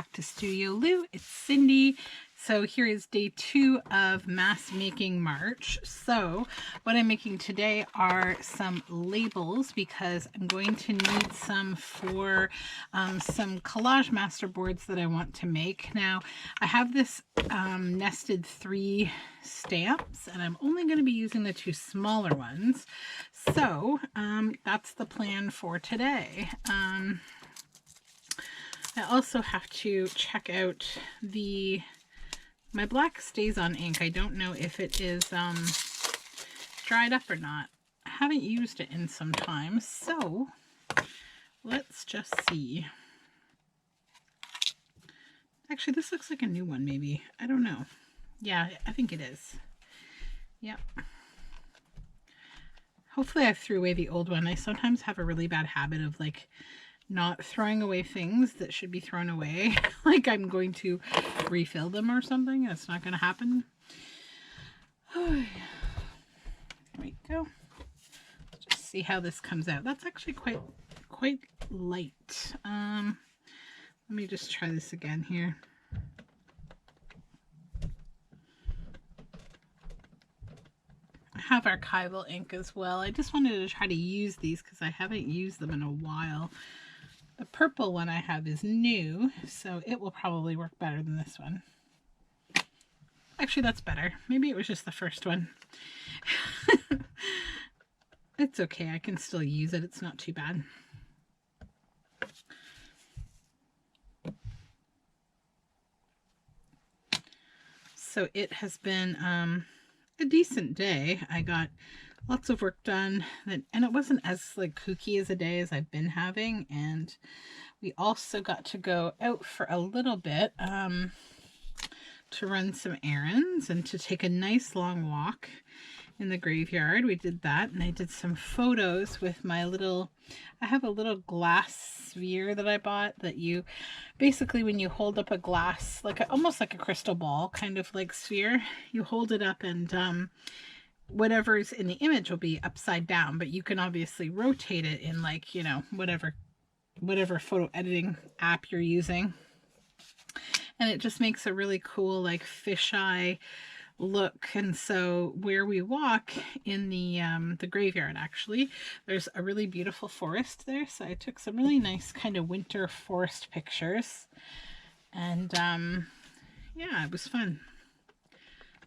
back to Studio Lou. It's Cindy. So here is day 2 of mass making March. So what I'm making today are some labels because I'm going to need some for some collage masterboards that I want to make. Now I have this nested 3 stamps and I'm only going to be using the 2 smaller ones. So that's the plan for today. I also have to check out my black StazOn ink. I don't know if it is dried up or not. I haven't used it in some time, so let's just see. Actually, this looks like a new one maybe. I don't know. Yeah, I think it is. Yep. Hopefully I threw away the old one. I sometimes have a really bad habit of like not throwing away things that should be thrown away. Like I'm going to refill them or something. That's not going to happen. There we go. Let's just see how this comes out. That's actually quite light. Let me just try this again here. I have archival ink as well. I just wanted to try to use these because I haven't used them in a while. The purple one I have is new, so it will probably work better than this one. Actually, that's better. Maybe it was just the first one. It's okay. I can still use it. It's not too bad. So it has been a decent day. I got lots of work done, and it wasn't as like kooky as a day as I've been having. And we also got to go out for a little bit to run some errands and to take a nice long walk in the graveyard. We did that, and I did some photos with my I have a little glass sphere that I bought that you basically, when you hold up a glass, almost like a crystal ball kind of like sphere, you hold it up and whatever's in the image will be upside down, but you can obviously rotate it in like, you know, whatever photo editing app you're using. And it just makes a really cool like fisheye look. And so where we walk in the graveyard, actually, there's a really beautiful forest there. So I took some really nice kind of winter forest pictures. And yeah, it was fun.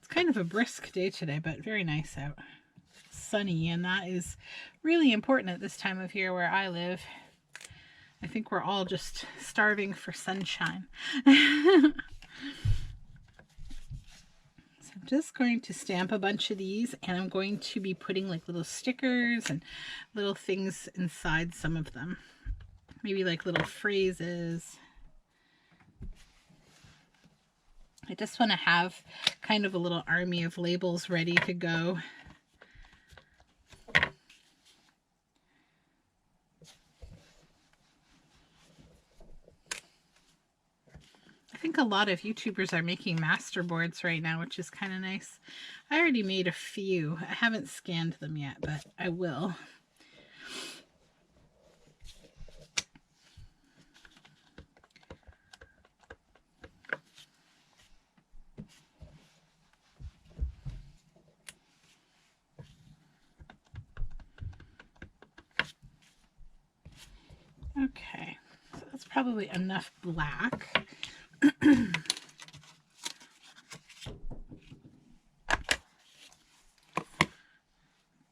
Kind of a brisk day today, but very nice out. Sunny, and that is really important at this time of year where I live. I think we're all just starving for sunshine. So I'm just going to stamp a bunch of these, and I'm going to be putting like little stickers and little things inside some of them. Maybe like little phrases. I just want to have kind of a little army of labels ready to go. I think a lot of YouTubers are making masterboards right now, which is kind of nice. I already made a few. I haven't scanned them yet, but I will. Okay, so that's probably enough black.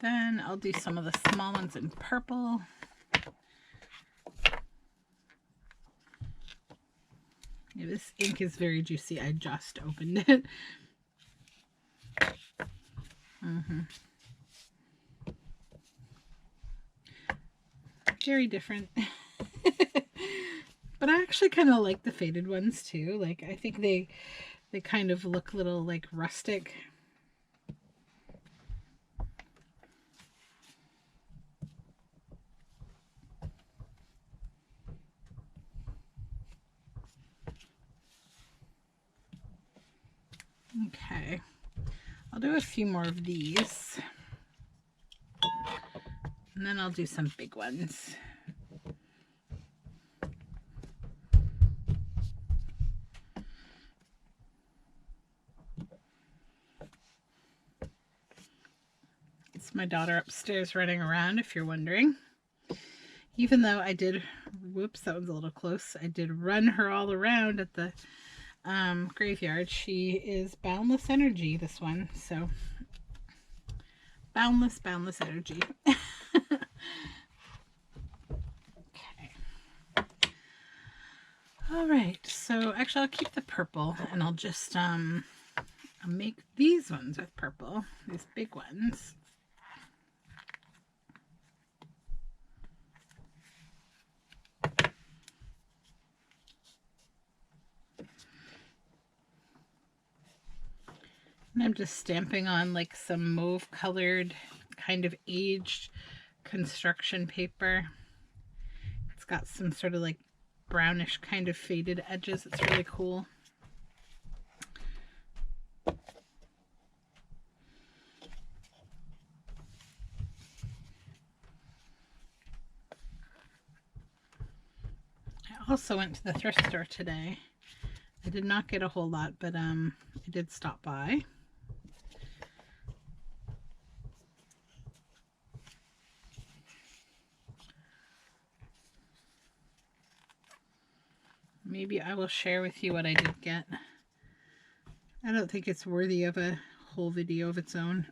Then I'll do some of the small ones in purple. Yeah, this ink is very juicy. I just opened it. Very different. But I actually kind of like the faded ones too. Like I think they kind of look a little like rustic. Okay, I'll do a few more of these, and then I'll do some big ones. my daughter upstairs running around, if you're wondering. Even though I did, whoops, that was a little close. I did run her all around at the graveyard. She is boundless energy, this one. So, boundless energy. Okay. All right. So, actually, I'll keep the purple, and I'll just I'll make these ones with purple. These big ones. And I'm just stamping on like some mauve colored kind of aged construction paper. It's got some sort of like brownish kind of faded edges. It's really cool. I also went to the thrift store today. I did not get a whole lot, but I did stop by. Maybe I will share with you what I did get. I don't think it's worthy of a whole video of its own.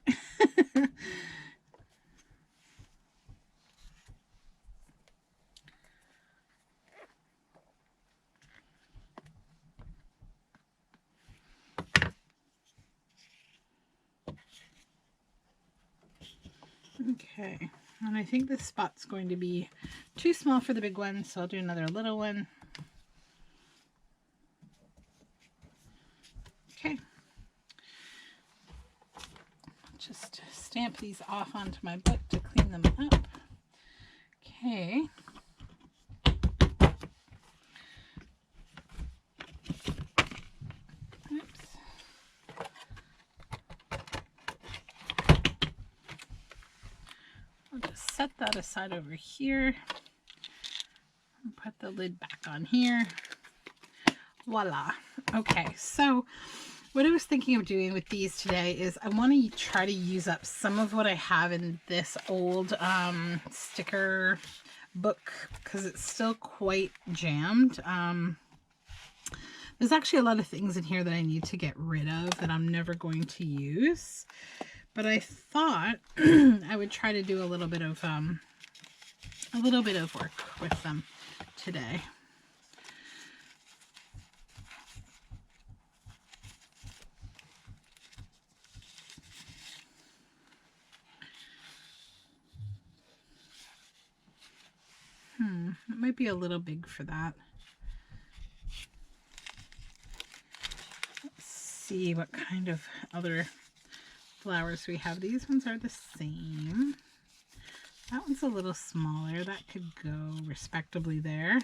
Okay, and I think this spot's going to be too small for the big one, so I'll do another little one. Okay, just stamp these off onto my book to clean them up. Okay. Oops. I'll just set that aside over here and put the lid back on here. Voila. Okay, so what I was thinking of doing with these today is I want to try to use up some of what I have in this old sticker book because it's still quite jammed. There's actually a lot of things in here that I need to get rid of that I'm never going to use. But I thought I would try to do a little bit of work with them today. It might be a little big for that. Let's see what kind of other flowers we have. These ones are the same. That one's a little smaller. That could go respectably there.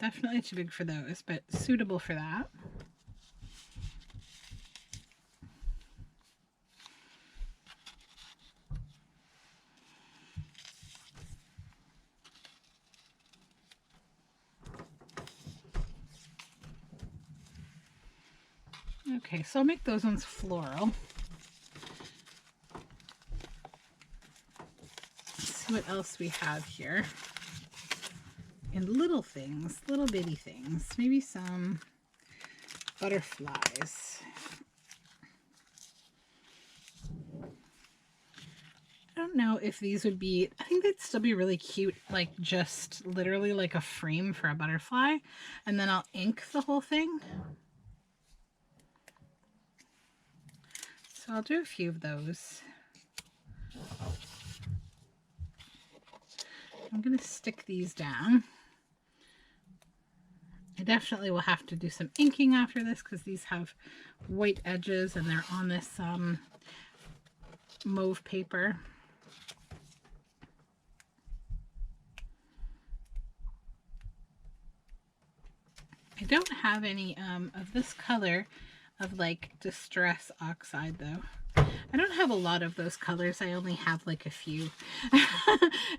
Definitely too big for those, but suitable for that. Okay, so I'll make those ones floral. Let's see what else we have here. And little things, little bitty things. Maybe some butterflies. I don't know if these would be, I think they'd still be really cute, like just literally like a frame for a butterfly. And then I'll ink the whole thing. So I'll do a few of those. I'm going to stick these down. I definitely will have to do some inking after this because these have white edges and they're on this mauve paper. I don't have any of this color of like Distress Oxide though. I don't have a lot of those colors. I only have like a few.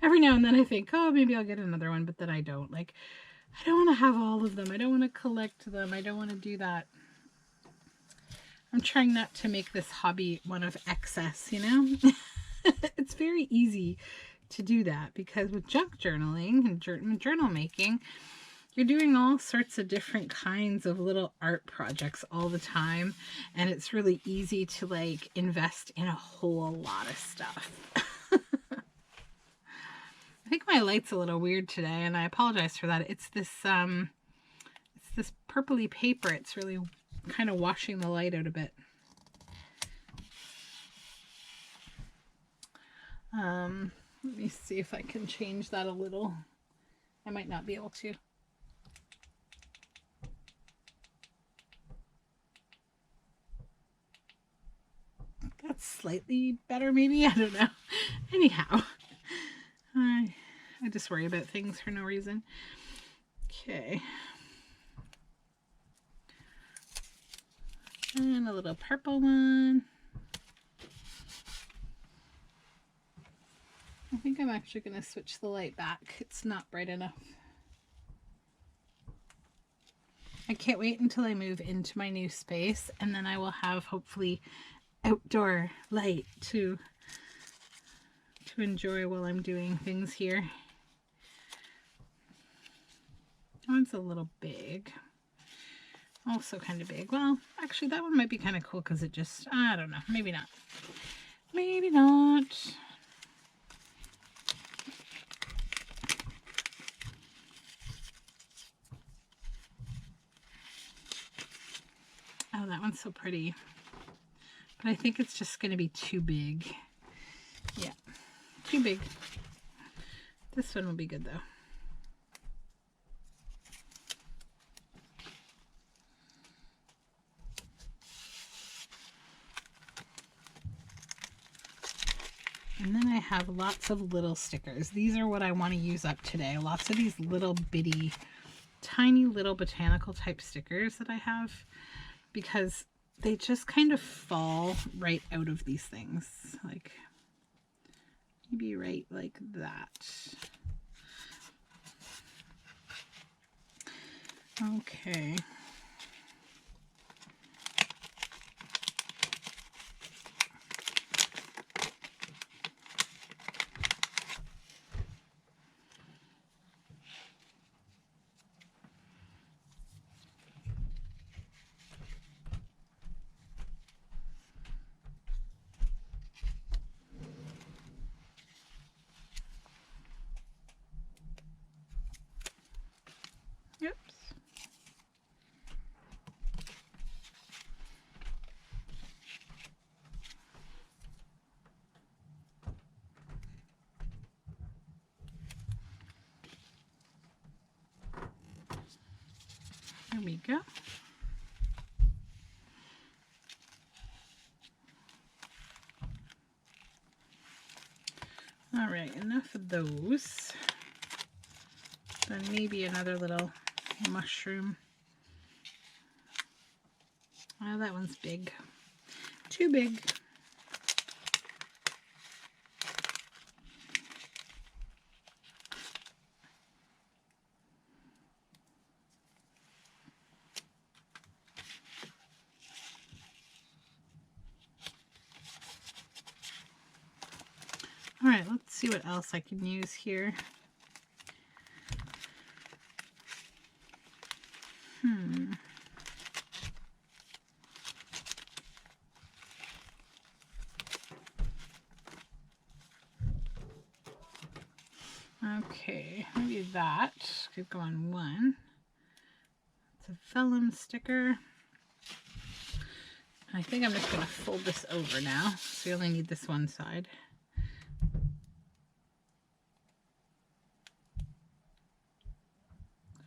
Every now and then I think, oh, maybe I'll get another one, but then I don't. Like, I don't want to have all of them. I don't want to collect them. I don't want to do that. I'm trying not to make this hobby one of excess, you know? It's very easy to do that because with junk journaling and journal making, you're doing all sorts of different kinds of little art projects all the time. And it's really easy to like invest in a whole lot of stuff. I think my light's a little weird today and I apologize for that. It's this purpley paper. It's really kind of washing the light out a bit. Let me see if I can change that a little. I might not be able to. That's slightly better maybe. I don't know. Anyhow, I just worry about things for no reason. Okay. And a little purple one. I think I'm actually going to switch the light back. It's not bright enough. I can't wait until I move into my new space, and then I will have hopefully outdoor light to enjoy while I'm doing things here. That one's a little big. Also kind of big. Well, actually that one might be kind of cool because it just, I don't know, maybe not. Maybe not. Oh, that one's so pretty. But I think it's just going to be too big. Yeah, too big. This one will be good though. And then I have lots of little stickers. These are what I want to use up today. Lots of these little bitty, tiny little botanical type stickers that I have because they just kind of fall right out of these things. Like maybe right like that. Okay. Oops. There we go. All right, enough of those. Then maybe another little mushroom. Oh, that one's big. Too big. All right, let's see what else I can use here. Okay, maybe that could go on one. It's a vellum sticker. I think I'm just going to fold this over now, so you only need this one side.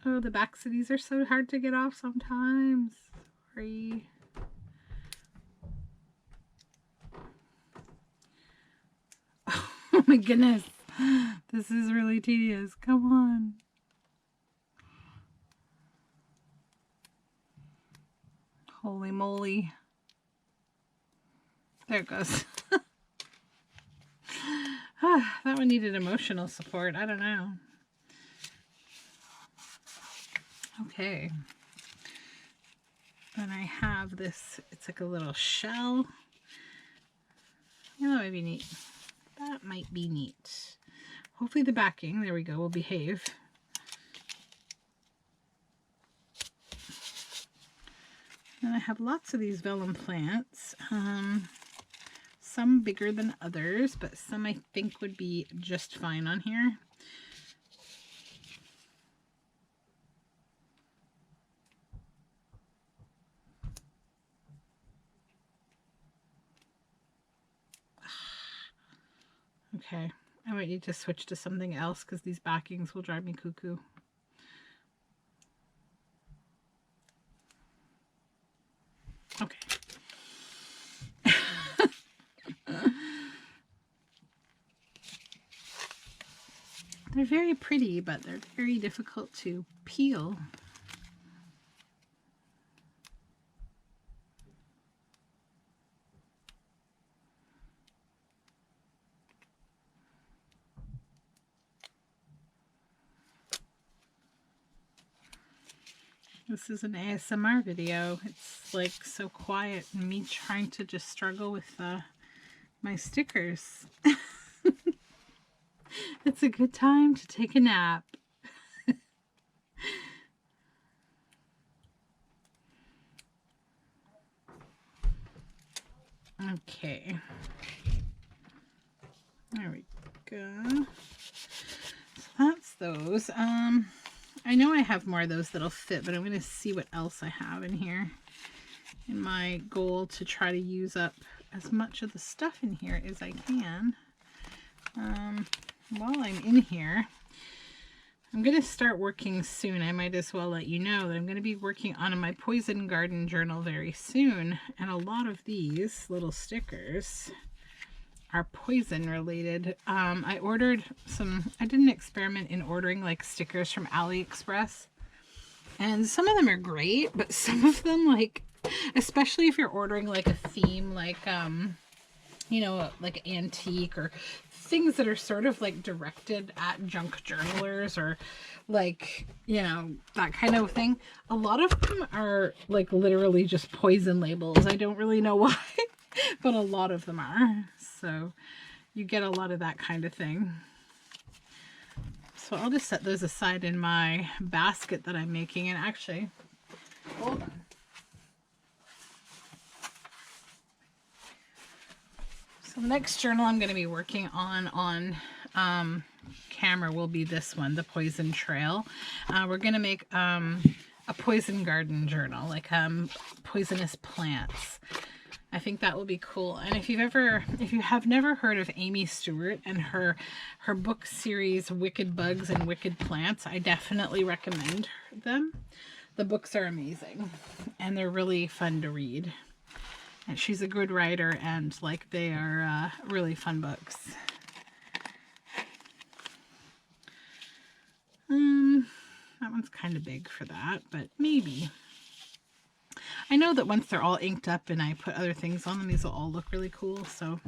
Oh, the backs of these are so hard to get off sometimes. Sorry. Oh my goodness. This is really tedious. Come on. Holy moly. There it goes. That one needed emotional support. I don't know. Okay. Then I have this, it's like a little shell. Yeah, that might be neat. That might be neat. Hopefully the backing, there we go, will behave. Then I have lots of these vellum plants. Some bigger than others, but some I think would be just fine on here. Okay, I might need to switch to something else because these backings will drive me cuckoo. Okay. They're very pretty, but they're very difficult to peel. This is an ASMR video. It's like so quiet and me trying to just struggle with my stickers. It's a good time to take a nap. Okay. There we go. So that's those. I know I have more of those that'll fit, but I'm going to see what else I have in here. In my goal to try to use up as much of the stuff in here as I can. While I'm in here, I'm going to start working soon. I might as well let you know that I'm going to be working on my poison garden journal very soon. And a lot of these little stickers are poison related. I ordered some, I did an experiment in ordering like stickers from AliExpress. And some of them are great, but some of them, like, especially if you're ordering like a theme, like, you know, like antique or things that are sort of like directed at junk journalers or like, you know, that kind of thing. A lot of them are like literally just poison labels. I don't really know why, but a lot of them are. So you get a lot of that kind of thing. So I'll just set those aside in my basket that I'm making. And actually, hold on. So the next journal I'm going to be working on camera will be this one, the Poison Trail. We're going to make a poison garden journal, like poisonous plants. I think that will be cool. And if you have never heard of Amy Stewart and her book series Wicked Bugs and Wicked Plants, I definitely recommend them. The books are amazing and they're really fun to read. And she's a good writer and like they are really fun books. That one's kind of big for that, but maybe. I know that once they're all inked up and I put other things on them, these will all look really cool. So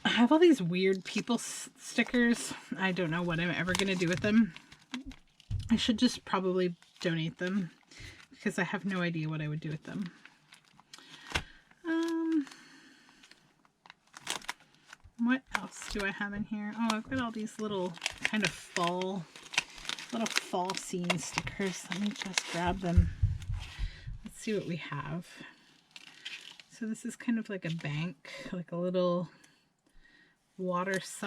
I have all these weird people stickers. I don't know what I'm ever going to do with them. I should just probably donate them because I have no idea what I would do with them. What else do I have in here? Oh, I've got all these little kind of fall scene stickers. Let me just grab them. Let's see what we have. So this is kind of like a bank, like a little water's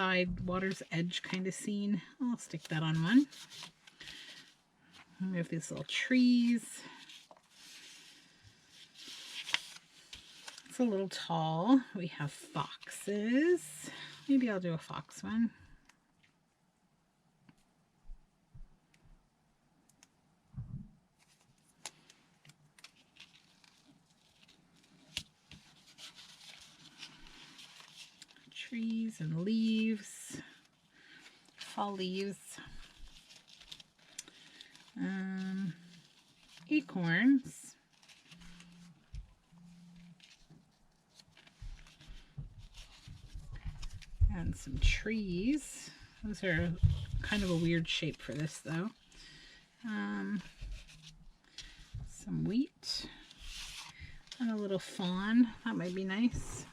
edge kind of scene. I'll stick that on one. And we have these little trees. It's a little tall. We have foxes. Maybe I'll do a fox one. Trees and leaves, fall leaves, acorns, and some trees. Those are kind of a weird shape for this though. some wheat, and a little fawn. That might be nice.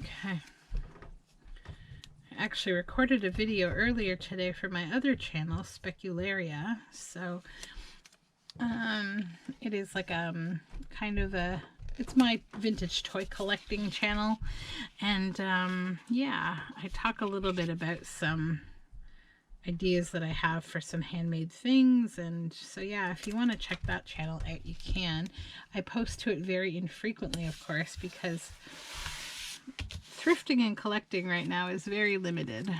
Okay. I actually recorded a video earlier today for my other channel, Specularia. So it is like kind of a, it's my vintage toy collecting channel. And yeah, I talk a little bit about some ideas that I have for some handmade things. And so yeah, if you want to check that channel out, you can. I post to it very infrequently, of course, because thrifting and collecting right now is very limited,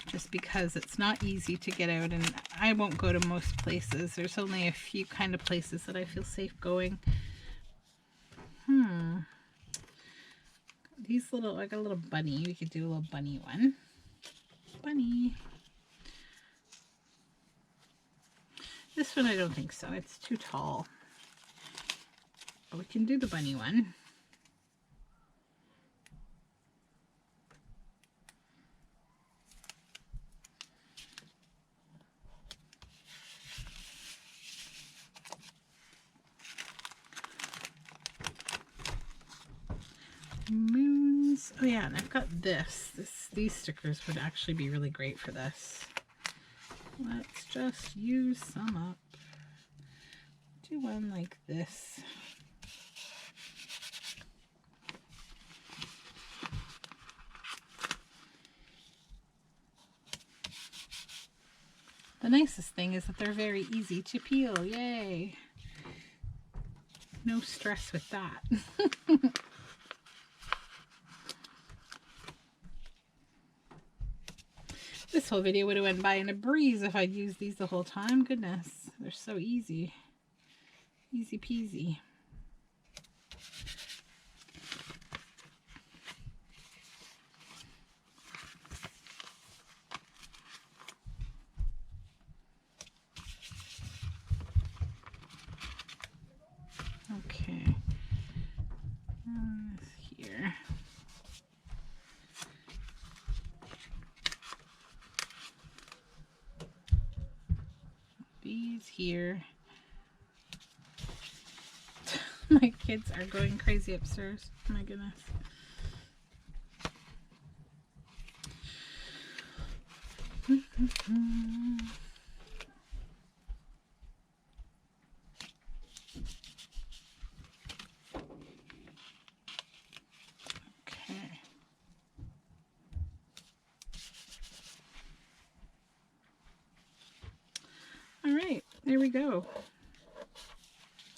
just because it's not easy to get out, and I won't go to most places. There's only a few kind of places that I feel safe going. These little, I got a little bunny. We could do a little bunny one. Bunny. This one I don't think so. It's too tall. But we can do the bunny one. Moons. Oh yeah, and I've got these stickers would actually be really great for this. Let's just use some up. Do one like this. The nicest thing is that they're very easy to peel. Yay! No stress with that. This whole video would have went by in a breeze if I'd used these the whole time. Goodness, they're so easy. Easy peasy. Okay. Here. These here. My kids are going crazy upstairs. Oh my goodness. Okay. All right, there we go.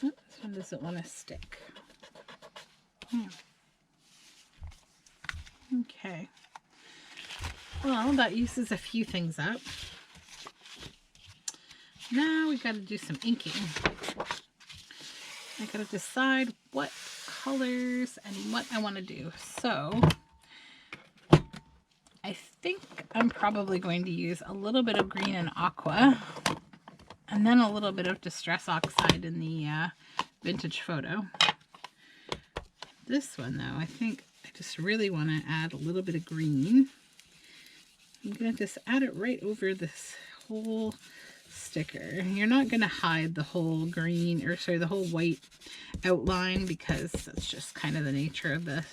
Oh, this one doesn't want to stick. Okay. Well, that uses a few things up. Now we got to do some inking. I got to decide what colors and what I want to do. So I think I'm probably going to use a little bit of green and aqua, and then a little bit of Distress Oxide in the vintage photo. This one though, I think I just really want to add a little bit of green. I'm going to just add it right over this whole sticker. You're not going to hide the whole green, or sorry, the whole white outline, because that's just kind of the nature of this.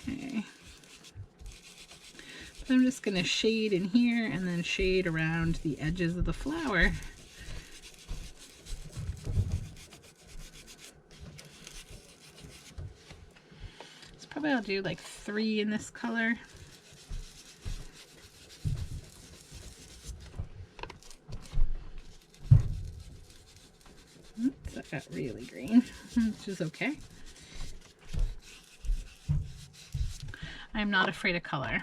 Okay. But I'm just going to shade in here and then shade around the edges of the flower. Probably I'll do like 3 in this color. Oops, that got really green, which is okay. I'm not afraid of color.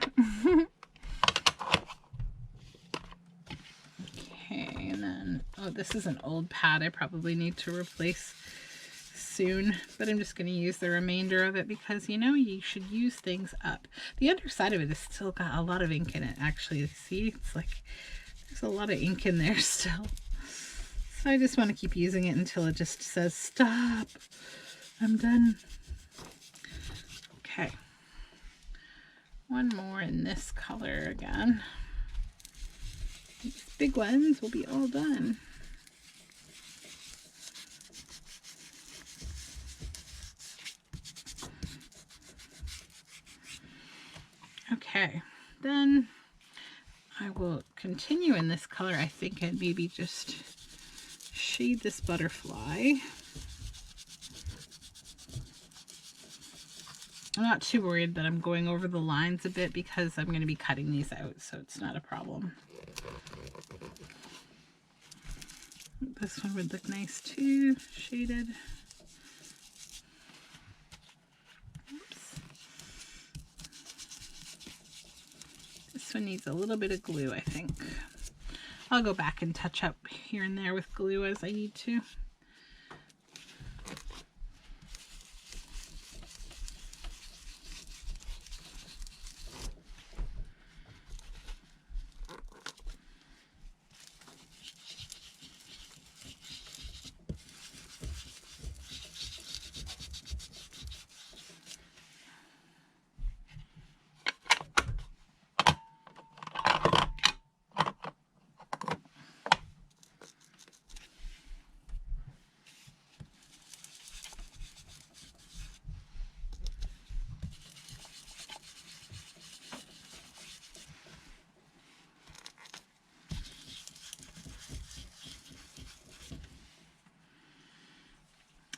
Oh, this is an old pad I probably need to replace soon, but I'm just going to use the remainder of it because, you know, you should use things up. The underside of it has still got a lot of ink in it, actually. See, it's like there's a lot of ink in there still. So I just want to keep using it until it just says, stop, I'm done. Okay. One more in this color again. These big ones will be all done. Okay, then I will continue in this color, I think, and maybe just shade this butterfly. I'm not too worried that I'm going over the lines a bit because I'm going to be cutting these out, so it's not a problem. This one would look nice too, shaded. Oops. This one needs a little bit of glue, I think. I'll go back and touch up here and there with glue as I need to.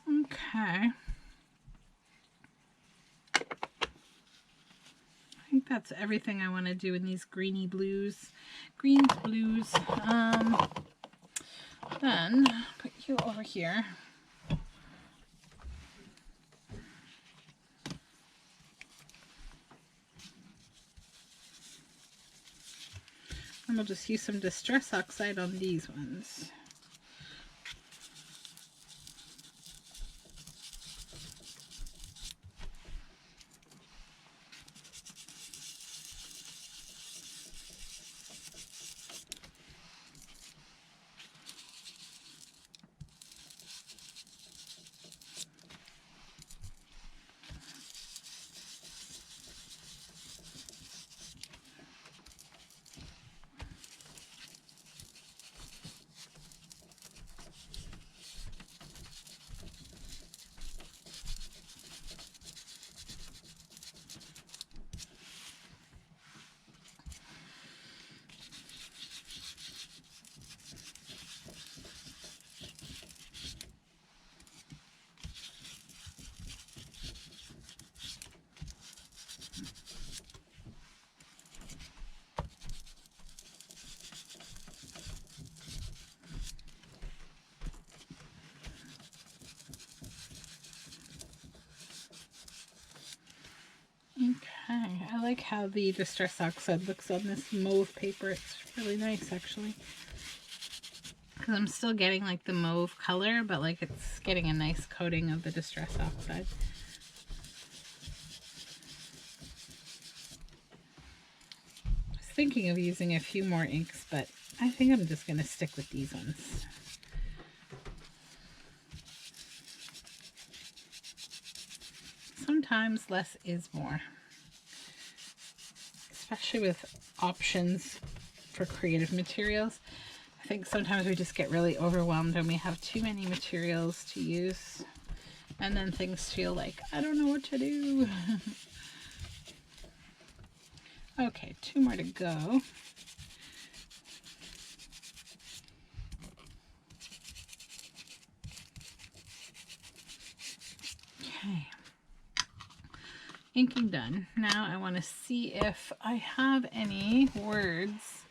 Okay. I think that's everything I want to do in these greeny blues. Greens, blues. Then put you over here. And we'll just use some Distress Oxide on these ones. Okay, I like how the Distress Oxide looks on this mauve paper. It's really nice, actually. Because I'm still getting like the mauve color, but like it's getting a nice coating of the Distress Oxide. I was thinking of using a few more inks, but I think I'm just going to stick with these ones. Sometimes less is more, especially with options for creative materials. I think sometimes we just get really overwhelmed when we have too many materials to use, and then things feel like, I don't know what to do. Okay, 2 more to go. Okay. Inking done. Now I want to see if I have any words.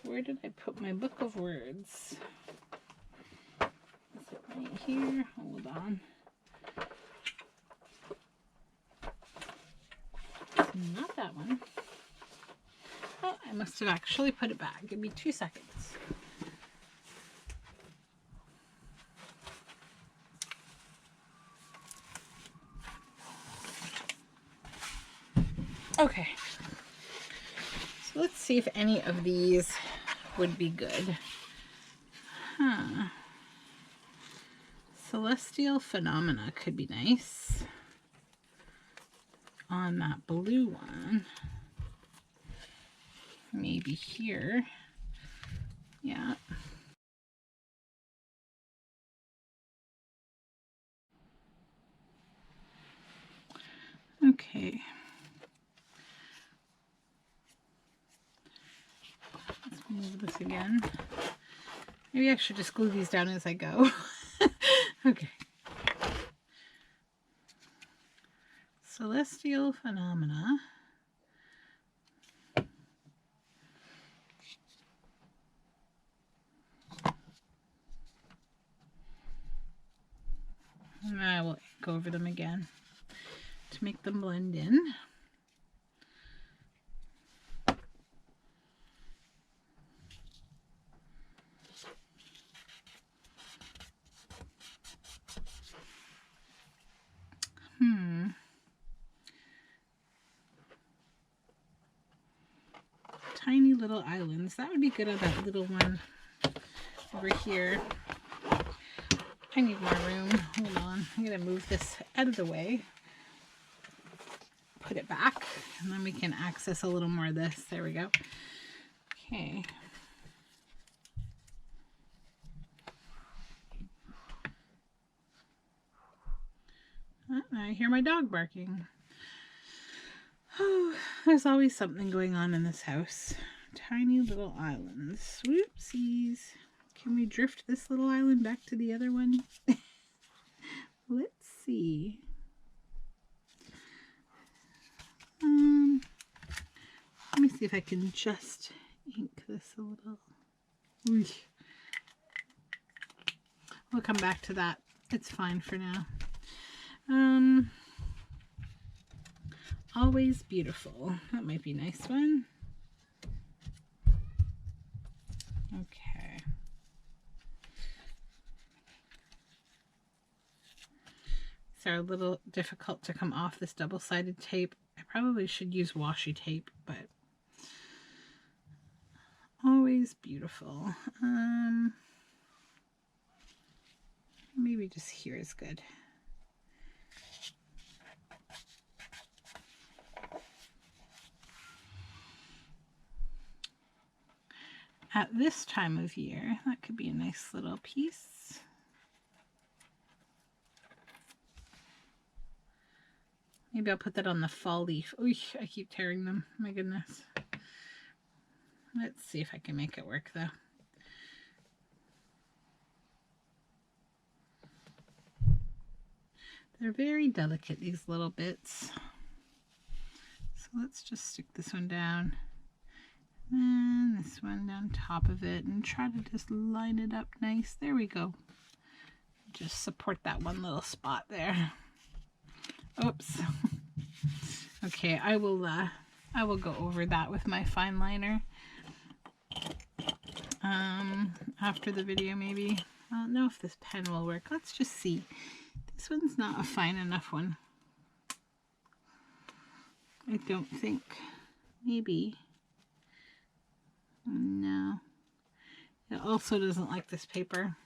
Where did I put my book of words? Is it right here? Hold on. Not that one. Oh, I must have actually put it back. Give me 2 seconds. Okay, so let's see if any of these would be good. Huh. Celestial Phenomena could be nice on that blue one. Maybe here. Yeah. Okay. Let's move this again. Maybe I should just glue these down as I go. Okay. Celestial Phenomena. And I will go over them again to make them blend in. Tiny little islands. That would be good on that little one over here. I need more room. Hold on. I'm going to move this out of the way. Put it back. And then we can access a little more of this. There we go. Okay. Oh, I hear my dog barking. Oh, there's always something going on in this house. Tiny little islands. Whoopsies. Can we drift this little island back to the other one? Let's see. Let me see if I can just ink this a little. We'll come back to that. It's fine for now. Always Beautiful. That might be a nice one. Okay. These are a little difficult to come off this double-sided tape. I probably should use washi tape, but Always Beautiful. Maybe just here is good. At this time of year, that could be a nice little piece. Maybe I'll put that on the fall leaf. Ooh, I keep tearing them. My goodness. Let's see if I can make it work though. They're very delicate, these little bits. So let's just stick this one down. And this one down top of it and try to just line it up nice. There we go. Just support that one little spot there. Oops. Okay, I will go over that with my fine liner after the video maybe. I don't know if this pen will work. Let's just see. This one's not a fine enough one. I don't think. Maybe. No. It also doesn't like this paper.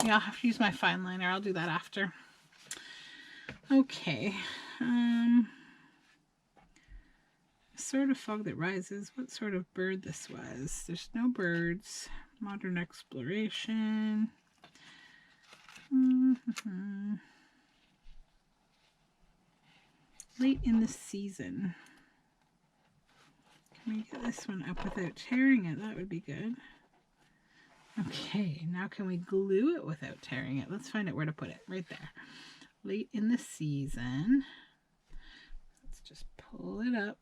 Yeah, I'll have to use my fine liner. I'll do that after. Okay. Sort of Fog That Rises. What sort of bird this was? There's no birds. Modern Exploration. Late in the Season. Can we get this one up without tearing it? That would be good. Okay, now can we glue it without tearing it? Let's find out where to put it. Right there. Late in the Season. Let's just pull it up.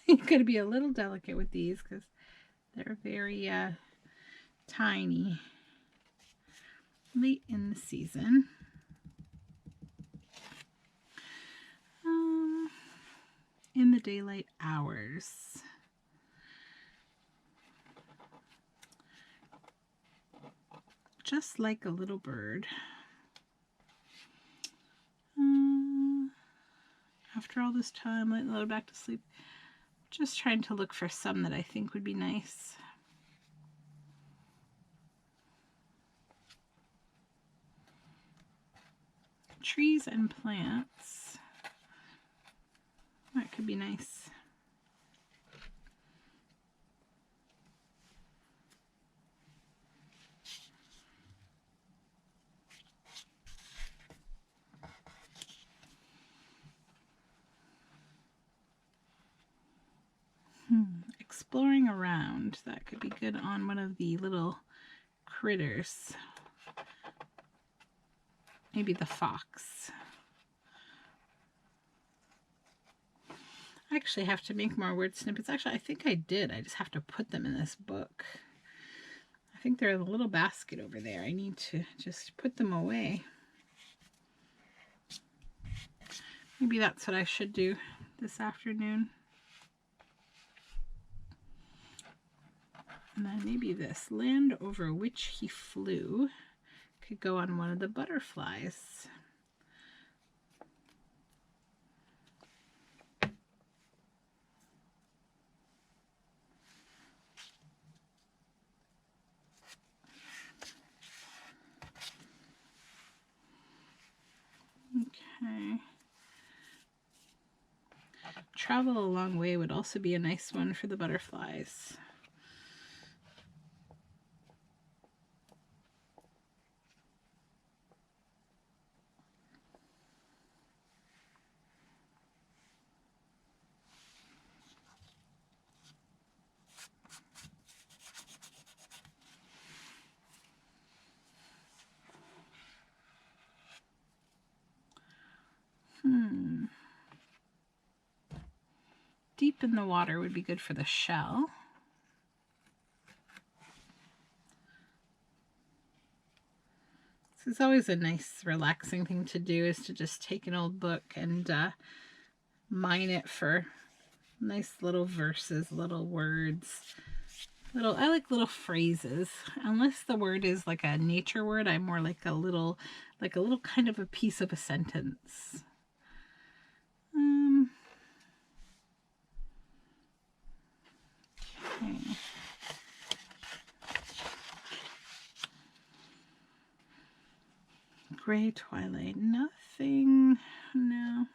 You're going to be a little delicate with these because they're very tiny. Late in the Season. In the Daylight Hours. Just Like a Little Bird. after all this time, letting her back to sleep. Just trying to look for some that I think would be nice. Trees and plants. That could be nice. Exploring around. That could be good on one of the little critters. Maybe the fox. I actually have to make more word snippets. Actually, I think I did. I just have to put them in this book. I think they're in a little basket over there. I need to just put them away. Maybe that's what I should do this afternoon. And then maybe this, land over which he flew, could go on one of the butterflies. Okay. Travel a long way would also be a nice one for the butterflies. Deep in the water would be good for the shell. This is always a nice, relaxing thing to do, is to just take an old book and mine it for nice little verses, little words. I like little phrases. Unless the word is like a nature word, I'm more like a little kind of a piece of a sentence. Okay. Gray twilight, nothing, no.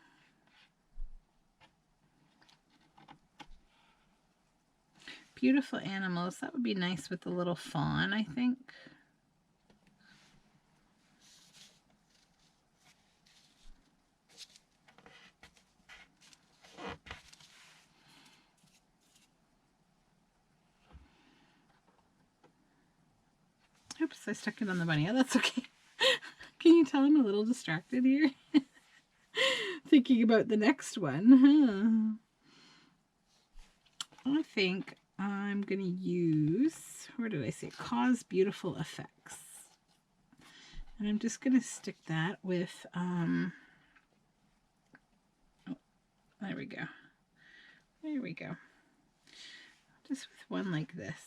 Beautiful animals, that would be nice with the little fawn, I think. Oops, I stuck it on the bunny. Oh, that's okay. Can you tell I'm a little distracted here? Thinking about the next one. I think I'm going to use, where did I say, cause beautiful effects. And I'm just going to stick that with, oh, there we go. There we go. Just with one like this.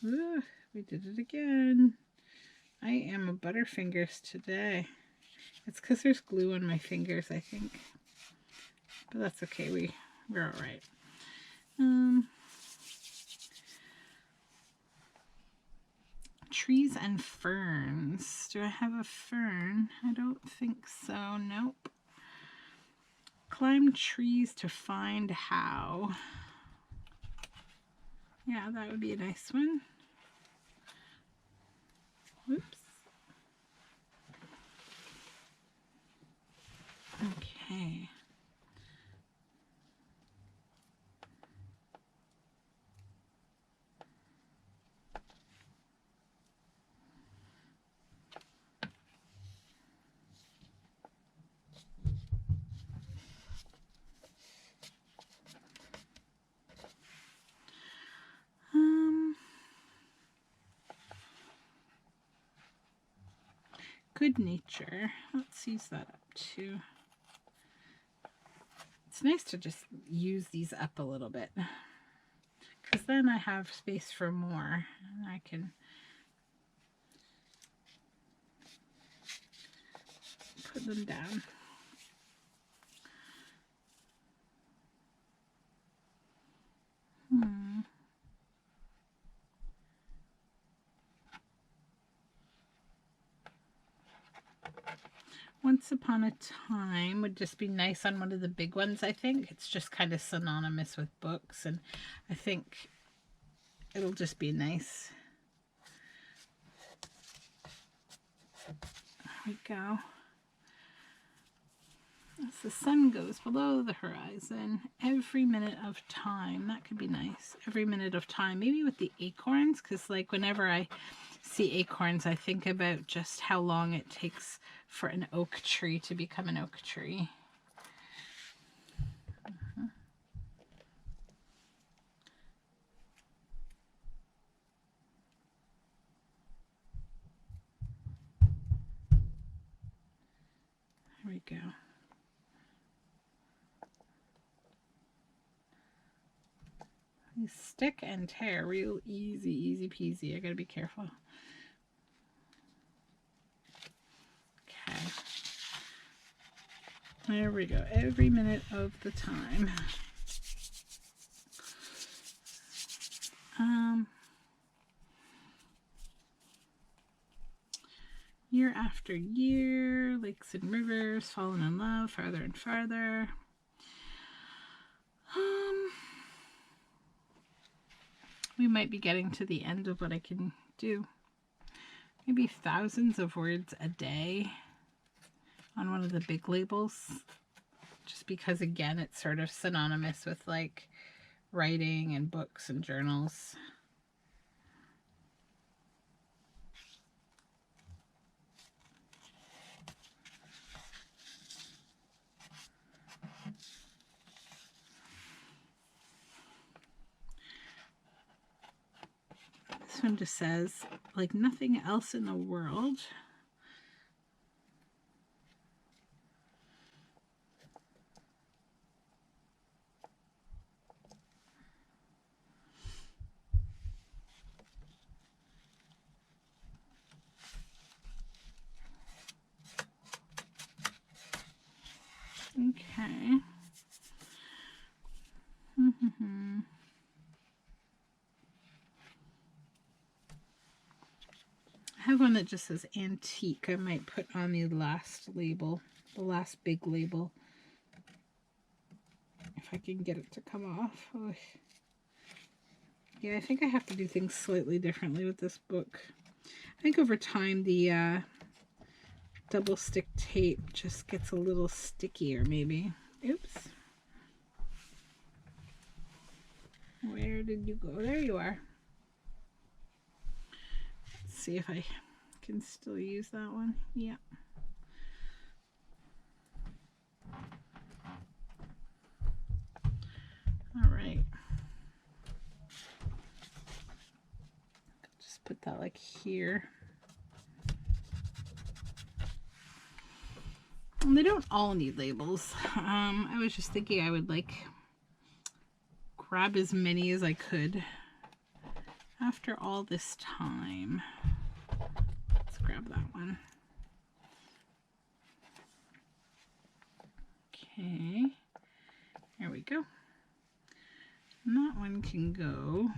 Ooh, we did it again. I am a butterfingers today. It's because there's glue on my fingers, I think. But that's okay. We're all right. Trees and ferns. Do I have a fern? I don't think so. Nope. Climb trees to find how. Yeah, that would be a nice one. Whoops. Okay. Good nature. Let's use that up too. It's nice to just use these up a little bit, because then I have space for more and I can put them down. Once Upon a Time would just be nice on one of the big ones, I think. It's just kind of synonymous with books, and I think it'll just be nice. There we go. As the sun goes below the horizon, every minute of time. That could be nice. Every minute of time. Maybe with the acorns, because like whenever I see acorns, I think about just how long it takes for an oak tree to become an oak tree. There we go. Stick and tear real easy peasy. I gotta be careful. Okay. There we go. Every minute of the time. Year after year, lakes and rivers, fallen in love, farther and farther. We might be getting to the end of what I can do. Maybe thousands of words a day on one of the big labels. Just because, again, it's sort of synonymous with like writing and books and journals. This one just says, like nothing else in the world. Okay. I have one that just says antique. I might put on the last label, the last big label, if I can get it to come off. Oh. Yeah, I think I have to do things slightly differently with this book. I think over time the double stick tape just gets a little stickier maybe. Oops. Where did you go? There you are. Let's see if I can still use that one. Yeah. All right. Just put that like here. And they don't all need labels. I was just thinking I would like grab as many as I could after all this time. Let's grab that one. Okay, there we go. And that one can go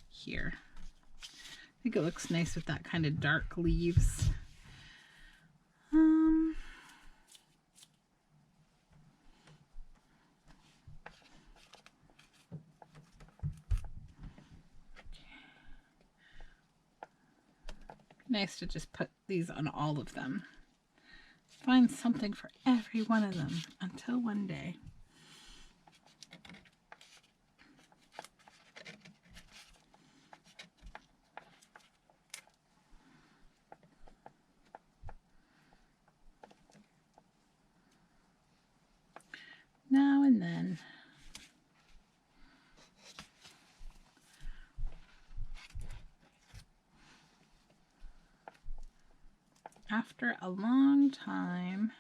here. I think it looks nice with that kind of dark leaves. Nice to just put these on all of them. Find something for every one of them until one day. Now and then. After a long time.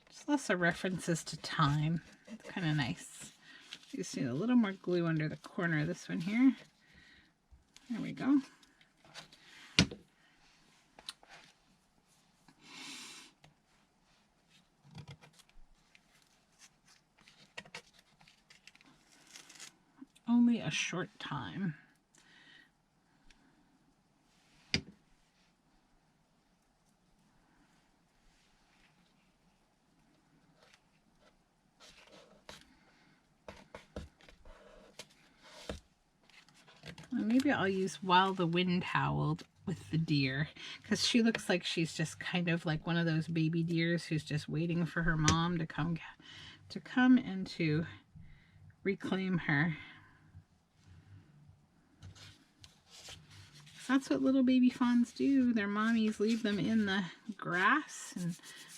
Just lots of references to time. It's kind of nice. You just need a little more glue under the corner of this one here. There we go. Only a short time. Maybe I'll use While the Wind Howled with the deer, because she looks like she's just kind of like one of those baby deers who's just waiting for her mom to come and to reclaim her. So that's what little baby fawns do. Their mommies leave them in the grass, and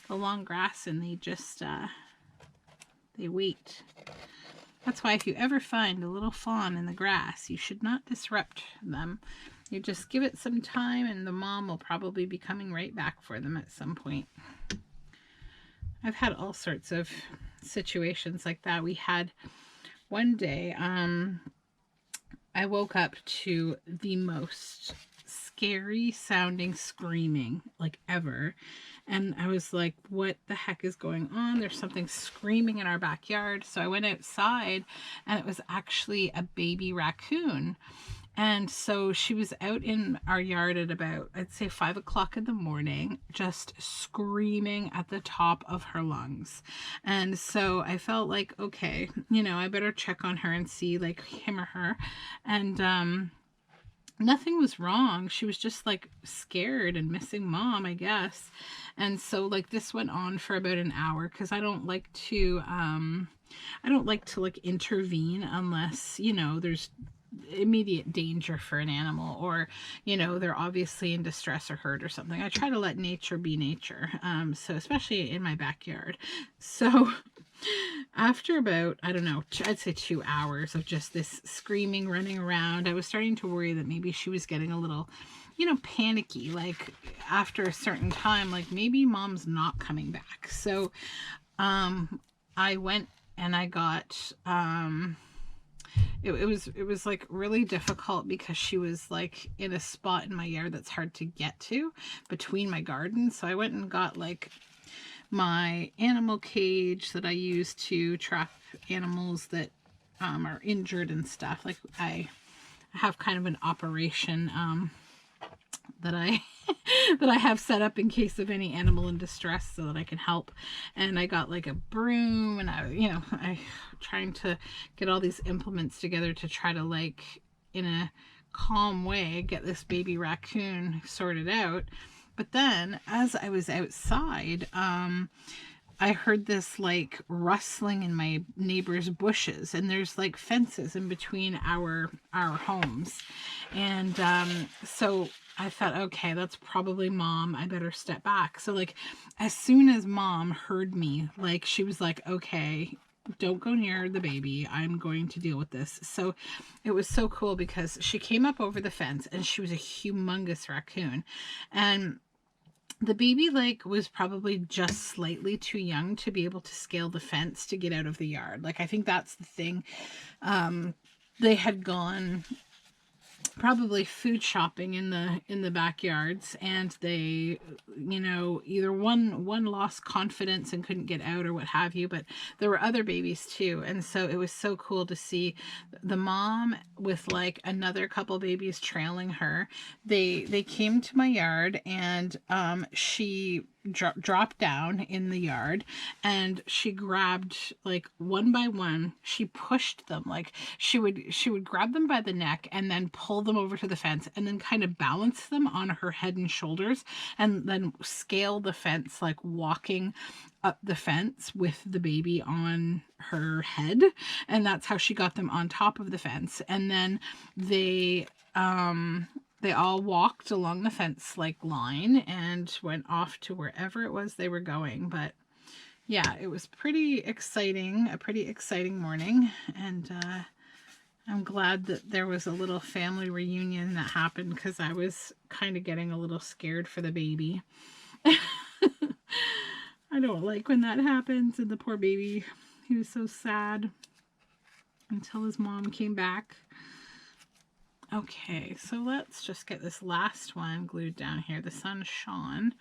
the long grass, and they just they wait. That's why if you ever find a little fawn in the grass, you should not disrupt them. You just give it some time, and the mom will probably be coming right back for them at some point. I've had all sorts of situations like that. We had one day, I woke up to the most scary sounding screaming like ever. And I was like, what the heck is going on? There's something screaming in our backyard. So I went outside, and it was actually a baby raccoon. And so she was out in our yard at about, I'd say 5 o'clock in the morning, just screaming at the top of her lungs. And so I felt like, okay, you know, I better check on her and see like him or her. And nothing was wrong. She was just like scared and missing mom, I guess. And so like this went on for about an hour, because I don't like to like intervene unless, you know, there's immediate danger for an animal, or, you know, they're obviously in distress or hurt or something. I try to let nature be nature. So especially in my backyard. So after about, I don't know, I'd say 2 hours of just this screaming, running around, I was starting to worry that maybe she was getting a little, you know, panicky. Like after a certain time, like maybe mom's not coming back. So I went and I got it was like really difficult, because she was like in a spot in my yard that's hard to get to between my gardens. So I went and got like my animal cage that I use to trap animals that are injured and stuff. Like I have kind of an operation that I that I have set up in case of any animal in distress, so that I can help. And I got like a broom, and I trying to get all these implements together to try to, like, in a calm way, get this baby raccoon sorted out. But then as I was outside, I heard this like rustling in my neighbor's bushes, and there's like fences in between our homes. And so I thought, okay, that's probably mom. I better step back. So like as soon as mom heard me, like she was like, okay, don't go near the baby. I'm going to deal with this. So it was so cool, because she came up over the fence, and she was a humongous raccoon. And the baby like was probably just slightly too young to be able to scale the fence to get out of the yard. Like I think that's the thing. They had gone probably food shopping in the backyards, and they, you know, either one lost confidence and couldn't get out or what have you, but there were other babies too. And so it was so cool to see the mom with like another couple babies trailing her. They came to my yard, and she dropped down in the yard, and she grabbed like one by one, she pushed them, like she would grab them by the neck and then pull them over to the fence, and then kind of balance them on her head and shoulders, and then scale the fence, like walking up the fence with the baby on her head. And that's how she got them on top of the fence. And then they all walked along the fence like line and went off to wherever it was they were going. But yeah, it was pretty exciting, a pretty exciting morning. And I'm glad that there was a little family reunion that happened, because I was kind of getting a little scared for the baby. I don't like when that happens. And the poor baby, he was so sad until his mom came back. Okay, so let's just get this last one glued down here. The sun shone.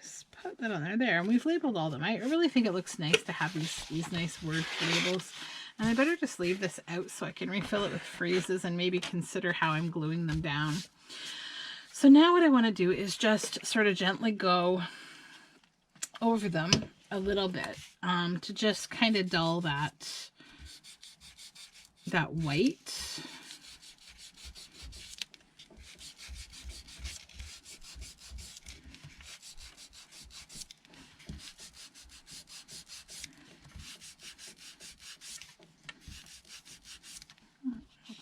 Just put that on there. And we've labeled all of them. I really think it looks nice to have these nice word labels. And I better just leave this out so I can refill it with phrases and maybe consider how I'm gluing them down. So now what I want to do is just sort of gently go over them a little bit to just kind of dull that that white.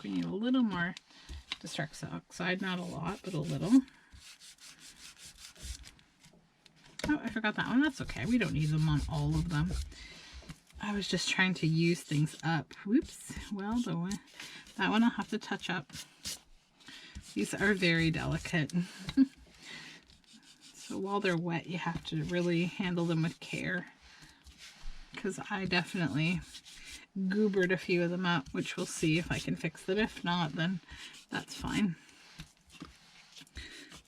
We need a little more Distress Oxide, not a lot, but a little. Oh, I forgot that one. That's okay. We don't need them on all of them. I was just trying to use things up. Whoops. Well, that one I'll have to touch up. These are very delicate. So while they're wet, you have to really handle them with care. Because I definitely goobered a few of them up, which we'll see if I can fix them. If not, then that's fine.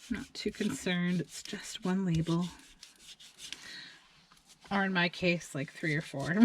Not too concerned. It's just one label. Or in my case, like 3 or 4.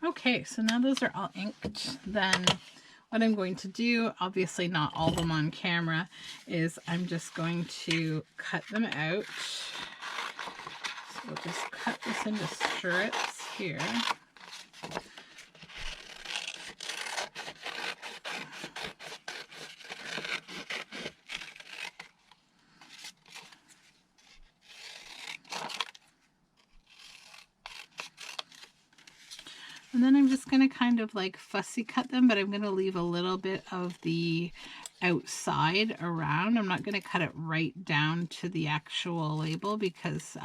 Okay, so now those are all inked. Then what I'm going to do, obviously not all of them on camera, is I'm just going to cut them out. So we'll just cut this into strips here. And then I'm just going to kind of like fussy cut them, but I'm going to leave a little bit of the outside around. I'm not going to cut it right down to the actual label because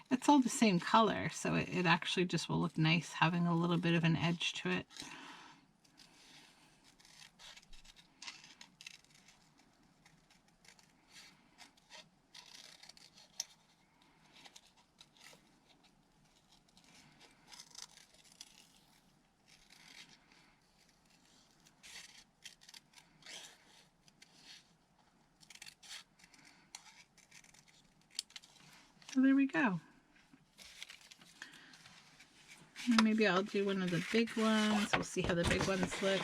it's all the same color. So it actually just will look nice having a little bit of an edge to it. So there we go. And maybe I'll do one of the big ones. We'll see how the big ones look.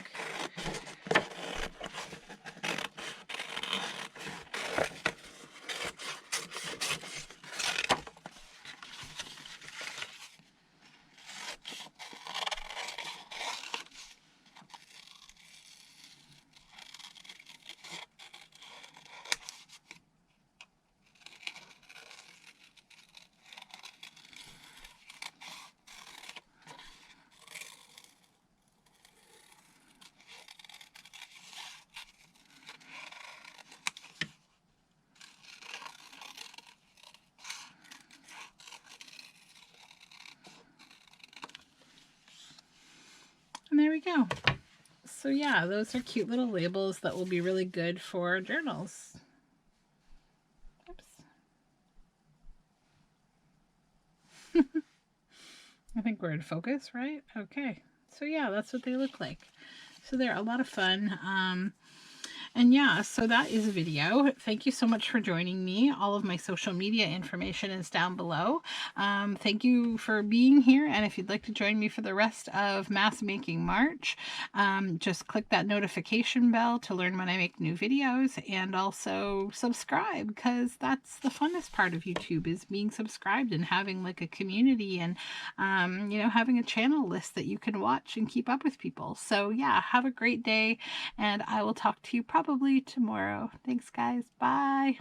And there we go. So yeah, those are cute little labels that will be really good for journals. Oops. I think we're in focus, right? Okay. So yeah, that's what they look like. So they're a lot of fun. And yeah, so that is a video. Thank you so much for joining me. All of my social media information is down below. Thank you for being here. And if you'd like to join me for the rest of Mass Making March, just click that notification bell to learn when I make new videos, and also subscribe, because that's the funnest part of YouTube, is being subscribed and having like a community and, you know, having a channel list that you can watch and keep up with people. So yeah, have a great day, and I will talk to you probably tomorrow. Thanks guys. Bye.